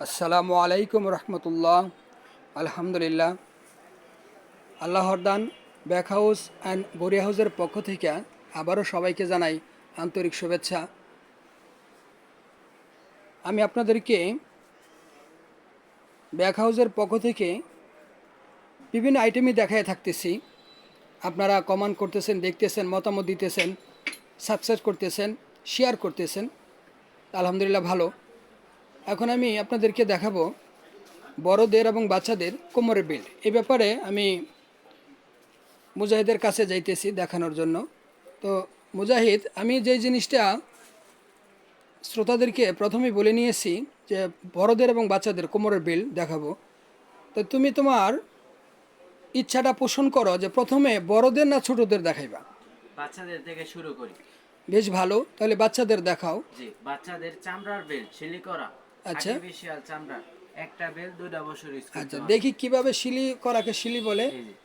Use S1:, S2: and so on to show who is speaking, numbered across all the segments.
S1: আসসালামু আলাইকুম রহমতুল্লাহ। আলহামদুলিল্লাহ, আল্লাহর দান ব্যাক হাউস অ্যান্ড গড়িয়া হাউসের পক্ষ থেকে আবারও সবাইকে জানাই আন্তরিক শুভেচ্ছা। আমি আপনাদেরকে ব্যাক হাউসের পক্ষ থেকে বিভিন্ন আইটেমই দেখায় থাকতেছি। আপনারা কমেন্ট করতেছেন, দেখতেছেন, মতামত দিতেছেন, সাবস্ক্রাইব করতেছেন, শেয়ার করতেছেন। আলহামদুলিল্লাহ ভালো। এখন আমি আপনাদেরকে দেখাবো বড়দের এবং বাচ্চাদের কোমরের বেল্ট। এই ব্যাপারে আমি মুজাহিদের কাছে যাইতেছি দেখানোর জন্য। তো মুজাহিদ, আমি যে জিনিসটা শ্রোতাদেরকে প্রথমেই বলে নিয়েছি যে বড়দের এবং বাচ্চাদের কোমরের বেল্ট দেখাবো, তো তুমি তোমার ইচ্ছাটা পোষণ করো যে প্রথমে বড়দের না ছোটদের দেখাইবা।
S2: বাচ্চাদের থেকে শুরু করি।
S1: বেশ ভালো, তাহলে বাচ্চাদের দেখাও।
S2: জি, বাচ্চাদের চামড়ার বেল্ট শিলি করা,
S1: আচ্ছা
S2: আর্টিফিশিয়াল চামড়া, একটা বেল্ট 2টা বছর ইউজ করতে
S1: আচ্ছা,
S2: পারবে।
S1: দেখি কিভাবে শিলি করাকে শিলি বলে।
S2: এই যে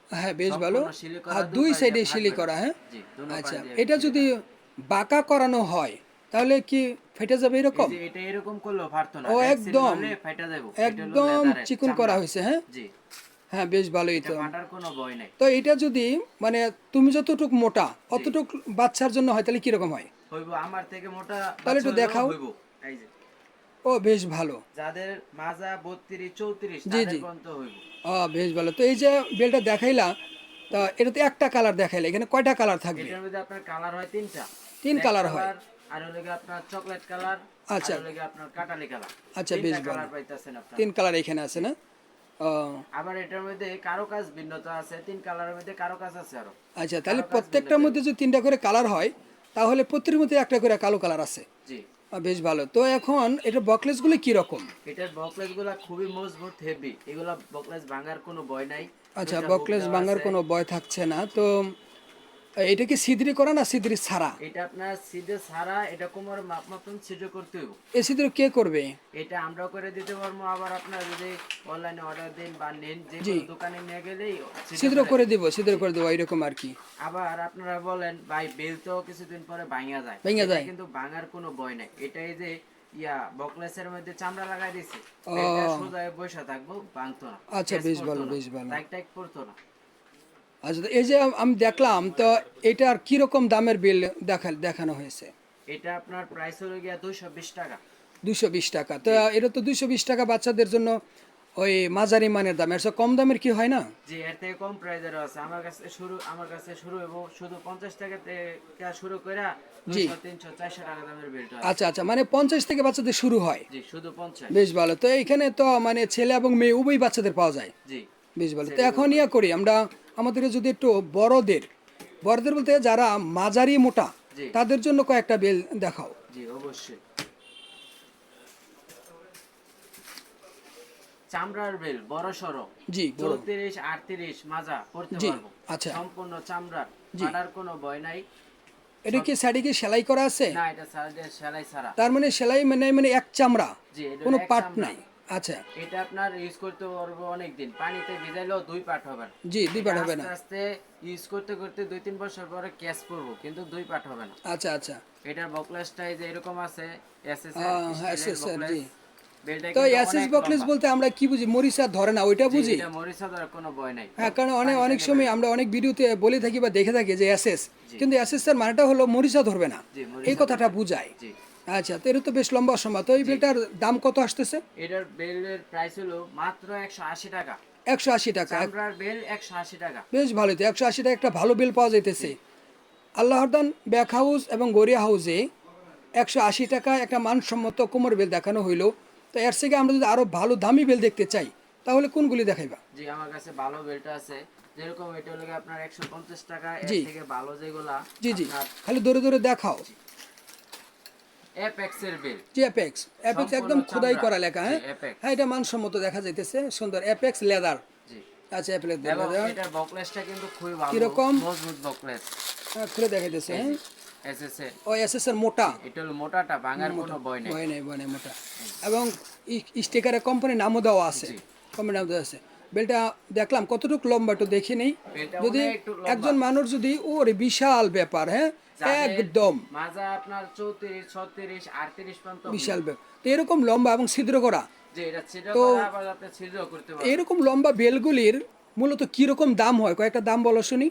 S1: হ্যাঁ বেশ ভালো।
S2: সম্পূর্ণ শিলি করা,
S1: আর দুই
S2: পাশ
S1: সাইডে
S2: দিয়ে ভাগ
S1: শিলি
S2: করে।
S1: করা, হ্যাঁ।
S2: জি, দোনো পাশ
S1: আচ্ছা,
S2: দিয়ে
S1: এটা
S2: শিলি
S1: যদি
S2: করা।
S1: বাঁকা করানো হয় তাহলে কি ফেটে যাবে
S2: এই
S1: এরকম?
S2: যে এটা এরকম করলেও পারতো না,
S1: ও
S2: এক সিল
S1: একদম
S2: করলে ফাটা যাবে। এটা হলো
S1: একদম
S2: লেদারের
S1: চিকন
S2: চামড়া।
S1: করা হয়েছে, হ্যাঁ।
S2: জি,
S1: হ্যাঁ বেশ ভালোই
S2: এটা
S1: তো।
S2: ফাটার কোনো ভয় নাই।
S1: তো এটা যদি মানে তুমি যতটুক মোটা অতটুক বাচ্চার জন্য হয় তাহলে কিরকম হয়?
S2: হইব আমার থেকে মোটা
S1: তাহলে
S2: বাচ্চা
S1: একটু
S2: হইলেও
S1: দেখাও।
S2: হইব। এই যে
S1: ও বেশ ভালো।
S2: যাদের মাজা 32 34
S1: জি
S2: তাদের
S1: জি,
S2: পর্যন্ত হইব।
S1: ও বেশ ভালো। তো এই যে বেলটা দেখাইলা, তা এটাতে একটা কালার দেখাইলা, এখানে কয়টা কালার থাকবে?
S2: এটার মধ্যে আপনার কালার হয় তিনটা।
S1: তিন
S2: ব্ল্যাক
S1: কালার হয়।
S2: কালার, আর হলো গিয়ে আপনার চকলেট কালার, আর
S1: আচ্ছা
S2: হলো গিয়ে আপনার কাটালি কালার।
S1: আচ্ছা,
S2: তিনটা
S1: বেশ ভালো।
S2: কালার পাইতেছেন আপনারা।
S1: তিন কালার এখানে আছে না? ও
S2: আবার এটার মধ্যে কারুকাজ ভিন্নতা আছে, তিন কালারের মধ্যে কারুকাজ আছে আরো।
S1: আচ্ছা, তাহলে
S2: কারুকাজ
S1: প্রত্যেকটার
S2: ভিন্নতা।
S1: মধ্যে যদি তিনটা করে কালার হয় তাহলে প্রত্যেকের মধ্যে একটা করে কালো কালার আছে।
S2: জি,
S1: বেশ ভালো। তো এখন এটা বকলেসগুলো কীরকম?
S2: এটার বকলেস গুলা খুবই মজবুত, হেভি। এগুলা বকলেস ভাঙার কোনো ভয় নাই।
S1: আচ্ছা,
S2: দুইটা হুক
S1: বকলেস
S2: দেওয়া
S1: ভাঙার
S2: আছে।
S1: কোনো ভয় থাকছে না তো। এটা কি ছিদ্রি করা না ছিদ্রি ছাড়া?
S2: এটা আপনার সিধে ছাড়া, এটা কোমর মাপ মতন ছিদ্র করতে হইব।
S1: এই ছিদ্র কে করবে?
S2: এটা আমরা করে দিতে পারবো, আবার আপনারা যদি অনলাইনে অর্ডার দেন বা নেন, যে
S1: জি,
S2: কোনো দোকানে নিয়ে গেলেই
S1: ছিদ্র করে দিব, ছিদ্র করে দেবো এরকম আর কি।
S2: আবার আপনারা বলেন ভাই বেল তো কিছুদিন পরে ভাঙা যায়,
S1: ভেঙে
S2: এটা
S1: যায়।
S2: কিন্তু ভাঙার কোনো ভয় নাই। এটাই যে বকলেসের মধ্যে চামড়া লাগাই দিছে,
S1: ও
S2: বেলটা সোজা হয়ে বসে থাকবো, ভাঙতো না,
S1: আচ্ছা,
S2: ক্যাচ
S1: বেশ
S2: পড়তো
S1: ভালো
S2: না,
S1: বেশ ভালো।
S2: টাইট টাইট পড়তো না।
S1: আচ্ছা, তো এই যে আমি দেখলাম, তো এটার কীরকম দামের বিল দেখানো হয়েছে?
S2: এটা আপনার প্রাইস হলো গিয়া 220 টাকা।
S1: 220 টাকা। তো
S2: জি
S1: এটা তো 220 টাকা বাচ্চাদের জন্য ওই মাঝারি মানের দাম, এর চেয়ে কম দামের কি হয় না?
S2: জি, এর থেকে কম প্রাইজেরও আছে। আমার কাছে শুরু হইব শুধু 50 টাকা থেকে শুরু করে
S1: জি
S2: 200 300 400 টাকা দামের বেল্ট আছে।
S1: আচ্ছা আচ্ছা, মানে 50 থেকে বাচ্চাদের শুরু হয়।
S2: জি, শুধু 50।
S1: বেশ ভালো। তো এইখানে তো মানে ছেলে এবং মেয়ে উভয় বাচ্চাদের পাওয়া যায়।
S2: জি,
S1: বেশ ভালো। তো
S2: ছেলে
S1: এখন
S2: উপরে।
S1: ইয়া করি আমরা, আমাদের যদি একটু বড়দের বড়দের বলতে যারা মাঝারি মোটা
S2: জি
S1: তাদের জন্য কয়েকটা বেল দেখাও।
S2: জি, অবশ্যই। চামড়ার বেল বড় সড়ো,
S1: জি বড়।
S2: 34 38 মাজা পড়তে
S1: জি
S2: পারবো।
S1: আচ্ছা।
S2: সম্পূর্ণ চামড়ার,
S1: জি,
S2: ফাটার কোনো ভয় নাই।
S1: এটা কি সাইডে কি সেলাই করা আছে?
S2: না, এটা সাইডে সেলাই ছাড়া।
S1: তার মানে সেলাই মানে মানে এক চামড়া,
S2: জি, এটা
S1: কোনো
S2: হলো এক
S1: পার্ট
S2: চামড়া।
S1: নাই। আচ্ছা,
S2: এটা আপনার ইউজ করতে পারবো অনেক দিন, পানিতে ভিজাইলেও 2 পার্ট হবে না।
S1: জি দুই
S2: এটা
S1: পার্ট হবে না।
S2: আস্তে আস্তে ইউজ করতে করতে 2 3 বছর পরে ক্যাচ পড়বো, কিন্তু 2 পার্ট হবে না।
S1: আচ্ছা আচ্ছা।
S2: এটার বকলেসটাই যে এরকম আছে, এসএস এর
S1: হ্যাঁ এস
S2: স্টিলের
S1: এস স্যার,
S2: বকলেস।
S1: জি।
S2: বেলটা
S1: তো
S2: কিন্তু
S1: এসএস
S2: অনেক
S1: বকলেস
S2: লম্বা।
S1: বলতে আমরা কি বুঝি? মরিচা ধরে না ওইটা
S2: জি,
S1: বুঝি?
S2: এটা মরিচা ধরার কোনো ভয় নাই।
S1: হ্যাঁ, কারণ অনেক
S2: পানিতে
S1: অনেক
S2: নেবে
S1: সময়
S2: না।
S1: আমরা অনেক ভিডিওতে বলে থাকি বা দেখে থাকি যে এসএস,
S2: জি
S1: কিন্তু এসএস এর মানেটা হলো মরিচা ধরবে না,
S2: জি,
S1: এই
S2: মরিচা
S1: কথাটা
S2: ধরবে না।
S1: বুঝায়।
S2: জি
S1: আচ্ছা, তো এটা তো বেশ লম্বা সময়। তো এই
S2: জি,
S1: বেলটার দাম কত আসতেছে?
S2: এটার বেলের প্রাইস হলো মাত্র 180 টাকা।
S1: 180 টাকা?
S2: চামড়ার বেল 180 টাকা।
S1: বেশ ভালোই তো, 180 টাকা একটা ভালো বেল পাওয়া
S2: জি
S1: যাইতেছে। আল্লাহরদান ব্যাক হাউস এবং গড়িয়া হাউসে 180 টাকা একটা মানসম্মত কোমর বেল দেখানো হইলো। তো এর থেকে আমরা যদি আরও ভালো দামি বেল দেখতে চাই তাহলে কোনগুলি দেখাইবা?
S2: জি, আমার কাছে ভালো বেলটা আছে। যেরকম এটা হলো গিয়ে আপনার 150 টাকা। এর
S1: জি
S2: থেকে ভালো যেগুলা
S1: জি জি,
S2: আপনার
S1: খালি দূরে দূরে দেখাও।
S2: অ্যাপেক্স এর বেল,
S1: অ্যাপেক্স, অ্যাপেক্স
S2: সম্পূর্ণ
S1: একদম খোদাই
S2: চামড়া।
S1: করা লেখা,
S2: জি,
S1: হ্যাঁ।
S2: অ্যাপেক্স।
S1: হ্যাঁ, এটা মানসম্মত দেখা যাইতেছে, সুন্দর। Apex leather.
S2: জি,
S1: আচ্ছা, অ্যাপেক্স
S2: এবং
S1: লেদার
S2: এটার বকলেসটা কিন্তু খুবই ভালো,
S1: কীরকম?
S2: মজবুত বকলেস।
S1: খুলে দেখাইতেছে,
S2: এই
S1: হ্যাঁ।
S2: যে এসএস এর।
S1: ও এসএস এর মোটা।
S2: এটা হলো মোটাটা, ভাঙার
S1: মোটা,
S2: কোনো ভয় নেই।
S1: ভয় নেই ভয় নেই, মোটা। এবং স্টিকারে কোম্পানির নামও দেওয়া আছে,
S2: জি,
S1: কোম্পানির নাম দেওয়া আছে। বেলটা দেখলাম কতটুকু লম্বা একটু দেখে নেই।
S2: বেলটা
S1: যদি
S2: অনেক একটু লম্বা।
S1: একজন মানুষ যদি ওর বিশাল ব্যাপার, হ্যাঁ, একদম
S2: মাজা আপনার 34 36 38 পর্যন্ত
S1: বিশাল তো এরকম লম্বা এবং ছিদ্র করা,
S2: যে এটা ছিদ্র
S1: তো
S2: করা আবার আপনি ছিদ্র করতে পারবেন।
S1: এরকম লম্বা বেলগুলির মূলত কিরকম দাম হয়, কয়েকটা দাম বলো শুনি।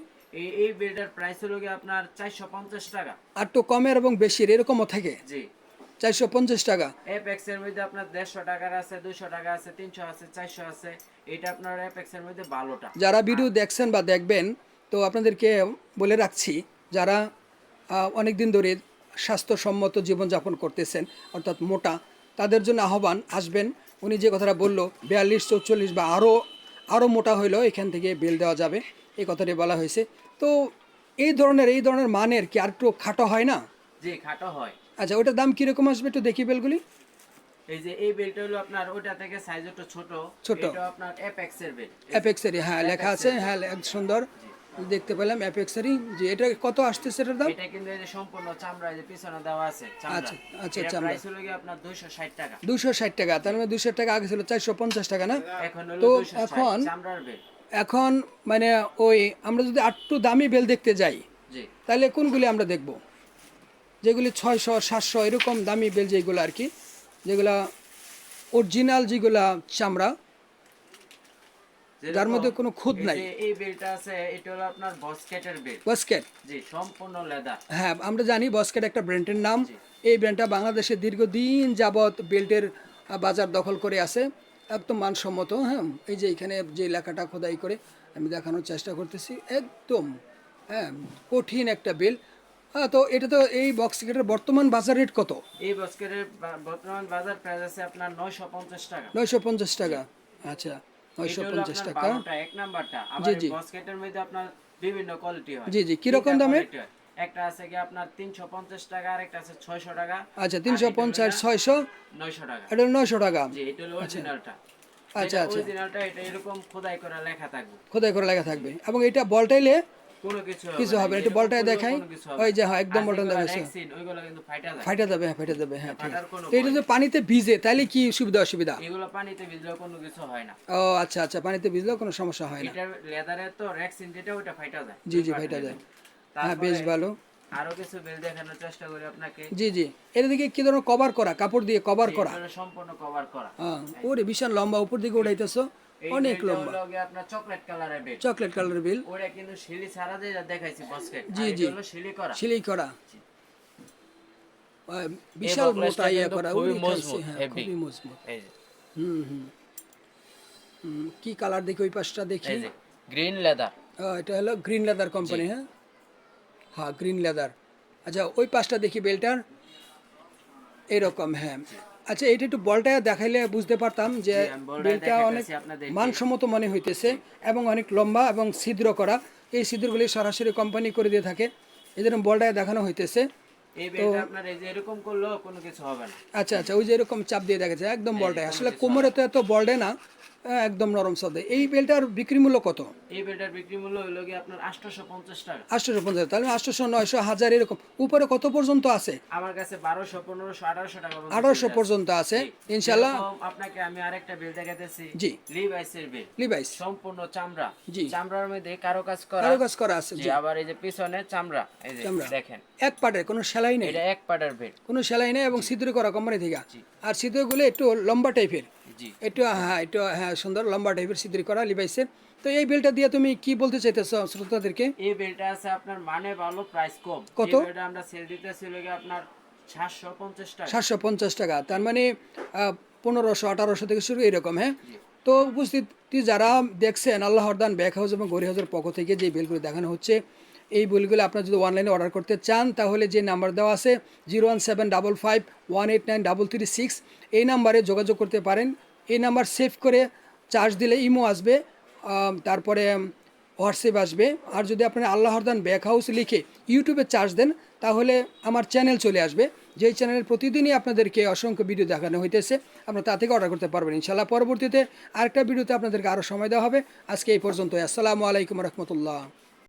S2: এই বেলটার প্রাইস হলো কি আপনার 450 টাকা।
S1: আর তো কমের এবং বেশির এরকমও থাকে,
S2: জি
S1: 450 টাকা।
S2: এপেক্স এর মধ্যে আপনার 150 টাকার আছে, 200 টাকা আছে, 300 আছে, 400 আছে। এটা আপনার এপেক্স এর মধ্যে ভালোটা।
S1: যারা ভিডিও দেখছেন বা দেখবেন, তো আপনাদেরকে বলে রাখছি, যারা অনেক দিন ধরে স্বাস্থ্যসম্মত জীবনযাপন করতেছেন অর্থাৎ মোটা, তাদের জন্য আহ্বান, আসবেন। উনি যে কথাটা বললো 42 44 বা আরও মোটা হইলেও এখান থেকে বেল দেওয়া যাবে, এই কথাটি বলা হয়েছে। তো এই ধরনের মানের কি আর একটু খাটো হয় না?
S2: জি খাটো হয়।
S1: আচ্ছা, ওটার দাম কীরকম আসবে একটু দেখি বেলগুলি।
S2: এই যে এই বেলটা হলো আপনার ওটা থেকে সাইজ একটু ছোট।
S1: ছোট।
S2: এটা আপনার এপেক্স এর বেল।
S1: অ্যাপেক্সেরই, হ্যাঁ লেখা আছে, হ্যাঁ সুন্দর দেখতে পেলাম অ্যাপেক্সেরই। যে এটা কত আসতেছে এটার দাম?
S2: এটা কিন্তু এই যে সম্পূর্ণ চামড়া, এই যে পিছনে দেওয়া আছে চামড়া।
S1: আচ্ছা আচ্ছা,
S2: এটা
S1: চামড়া।
S2: প্রাইস হলো কি আপনার 260 টাকা।
S1: 260 টাকা, তার মানে 200 টাকা আগে ছিল 450 টাকা না?
S2: এখন হলো
S1: তো
S2: 260 চামড়ার বেল।
S1: এখন মানে ওই আমরা যদি একটু দামি বেল দেখতে যাই,
S2: জি
S1: তাহলে কোনগুলি আমরা দেখব? যেগুলি 600 700 এরকম দামি বেল, যেগুলো আর কি, যেগুলা অরিজিনাল, যেগুলা চামড়া, যার মধ্যে কোনো খুঁত নাই।
S2: এই বেলটা আছে, এটা হলো আপনার বসকেটের বেল।
S1: বসকেট,
S2: জি সম্পূর্ণ লেদার।
S1: হ্যাঁ আমরা জানি বসকেট একটা ব্র্যান্ডের নাম। এই ব্র্যান্ডটা বাংলাদেশে দীর্ঘদিন যাবৎ বেল্টের বাজার দখল করে আছে, একদম মানসম্মত। হ্যাঁ, এই যে এখানে যে লেখাটা খোদাই করে আমি দেখানোর চেষ্টা করতেছি, একদম হ্যাঁ কঠিন একটা বেল। হ্যাঁ, তো এটা তো এই বক্সকেটের বর্তমান বাজার রেট কত?
S2: এই বসকেটের বর্তমান বাজার প্রাইস আছে আপনার 950 টাকা।
S1: 950 টাকা, আচ্ছা
S2: এটা হলো
S1: 950
S2: আপনার
S1: টাকা।
S2: 12টা এক নাম্বারটা। আবার এই বসকেটের মধ্যে আপনার বিভিন্ন কোয়ালিটি হয়।
S1: জি জি, কিরকম দামের?
S2: একটা আছে কি আপনার 350 টাকা, আর একটা আছে 600 টাকা।
S1: আচ্ছা, 350 600
S2: 900 টাকা।
S1: এটা 900 টাকা।
S2: জি এটা হলো অরিজিনালটা।
S1: আচ্ছা আচ্ছা,
S2: অরিজিনালটা এটা এরকম খোদাই করা লেখা থাকবে।
S1: খোদাই করে লেখা থাকবে, এবং এটা বলটাইলে
S2: কোনো কিছু
S1: কিছু হবে না। একটু বলটায় দেখাই, ওই যে হ্যাঁ একদম বলটা দেখাচ্ছে,
S2: ওইগুলো কিন্তু ফাইটা যায়।
S1: ফাইটা যাবে, হ্যাঁ ফাইটা যাবে, হ্যাঁ ঠিক
S2: ফাটার
S1: আছে।
S2: কোনো
S1: তো এটা যদি পানিতে ভিজে তাহলে কি সুবিধা অসুবিধা?
S2: এগুলো পানিতে ভিজলেও কোনো কিছু হয় না।
S1: ও আচ্ছা আচ্ছা, পানিতে ভিজলেও কোনো সমস্যা হয় না।
S2: এটা লেদারের তো রেক্সিন, যেটা ওটা ফাইটা যায়।
S1: জি জি, ফাইটা যায়, হ্যাঁ বেশ ভালো।
S2: আরো কিছু বেল দেখানোর চেষ্টা করি আপনাকে।
S1: জি জি, এটা দিকে কি ধরনের কভার করা, কাপড় দিয়ে কভার করা?
S2: এটা সম্পূর্ণ কভার করা।
S1: হ্যাঁ, ওরে বিশাল লম্বা, উপর দিকে উঠাইতেছো, অনেক লম্বা,
S2: হলো গিয়ে আপনার চকলেট কালারের বেল।
S1: চকলেট কালারের বেল।
S2: ওটা কিন্তু শিলি ছাড়া দিয়ে দেখাইছি বসকেট।
S1: জি,
S2: আর
S1: জি।
S2: এটা হলো শিলি করা।
S1: সিলাই করা, বিশাল মোটা ইয়ে করা,
S2: খুবই
S1: ওরে খাইছি,
S2: মজবুত,
S1: হ্যাঁ
S2: হেভি।
S1: খুবই মজবুত।
S2: এই যে
S1: হুম হুম হুম, কি কালার দেখি ওই পাশটা দেখি।
S2: এই যে গ্রিন লেদার।
S1: এটা হলো গ্রিন লেদার কোম্পানি, হ্যাঁ হ্যাঁ গ্রিন লেদার। আচ্ছা, ওই পাশটা দেখি বেলটার, এরকম, হ্যাঁ। আচ্ছা, এটা একটু বলটা দেখাইলে বুঝতে পারতাম যে
S2: আমি বলটা
S1: বেলটা অনেক
S2: দেখাইতেছি আপনাদের।
S1: মানসম্মত মনে হইতেছে, এবং অনেক লম্বা এবং ছিদ্র করা। এই ছিদ্রগুলি সরাসরি কোম্পানি করে দিয়ে থাকে, এই জন্য বলটা দেখানো হইতেছে।
S2: এই বেলটা আপনার এই যে এরকম করলেও কোনো কিছু হবে না।
S1: আচ্ছা আচ্ছা, ওই যে এরকম চাপ দিয়ে দেখাচ্ছে, একদম বলটায় আসলে কোমরে তো এত বলডে না, একদম নরম সদে। এই বেলটার বিক্রি মূল্য কত?
S2: এই বেলটার বিক্রি মূল্য হলো কি আপনার 850 টাকা।
S1: 850, তাহলে 800 900 1000 এরকম। উপরে কত পর্যন্ত আছে?
S2: আমার কাছে 1200 1500 1800 টাকা পর্যন্ত
S1: 1800 পর্যন্ত আছে ইনশাআল্লাহ।
S2: এরকম আপনাকে আমি আরেকটা বেল দেখাতেছি।
S1: জি,
S2: লিভাইসের বেল।
S1: লিভাইস
S2: সম্পূর্ণ চামড়া।
S1: জি,
S2: চামড়ার মধ্যে কারো কাজ করা।
S1: কারো কাজ করা আছে,
S2: জি
S1: জি।
S2: আবার এই যে পিছনে চামড়া, এই যে
S1: চামড়া
S2: দেখেন
S1: এক পাটের, কোনো সেলাই নেই,
S2: এটা এক পাটার বেল।
S1: কোনো সেলাই নেই, এবং ছিদ্র করা কোম্পানি থেকে। আর ছিদ্রগুলো একটু লম্বা টাইপের,
S2: জি
S1: একটু হ্যাঁ সুন্দর লম্বা টাইপের ছিদ্র করা লিভাইসের। তো এই বেলটা দিয়ে তুমি কি বলতে চাইতেছো শ্রোতাদেরকে?
S2: এই বেলটা আছে আপনার মানে ভালো, প্রাইস কম।
S1: কত?
S2: এই বেলটা আমরা সেল দিতেছি লাগে আপনার 750 টাকা।
S1: 750 টাকা, তার মানে 1500 1800 থেকে শুরু, এরকম, হ্যাঁ। তো উপস্থিতি যারা দেখছেন, আল্লাহর দান ব্যাক হাউস এবং গড়ি হাউসের পক্ষ থেকে যে বেলগুলো দেখানো হচ্ছে, এই বেলগুলো আপনারা যদি অনলাইনে অর্ডার করতে চান, তাহলে যে নাম্বার দেওয়া আছে 01755189336, এই নাম্বারে যোগাযোগ করতে পারেন। এই নাম্বার সেভ করে চার্জ দিলে ইমো আসবে, তারপরে হোয়াটসঅ্যাপ আসবে। আর যদি আপনারা আল্লাহর দান ব্যাক হাউস লিখে ইউটিউবে চার্জ দেন, তাহলে আমার চ্যানেল চলে আসবে, যেই চ্যানেলের প্রতিদিনই আপনাদেরকে অসংখ্য ভিডিও দেখানো হইতেছে। আপনারা তা থেকে অর্ডার করতে পারবেন ইনশাআল্লাহ। পরবর্তীতে আরেকটা ভিডিওতে আপনাদেরকে আরও সময় দেওয়া হবে। আজকে এই পর্যন্ত। আসসালামু আলাইকুম রহমতুল্লাহ।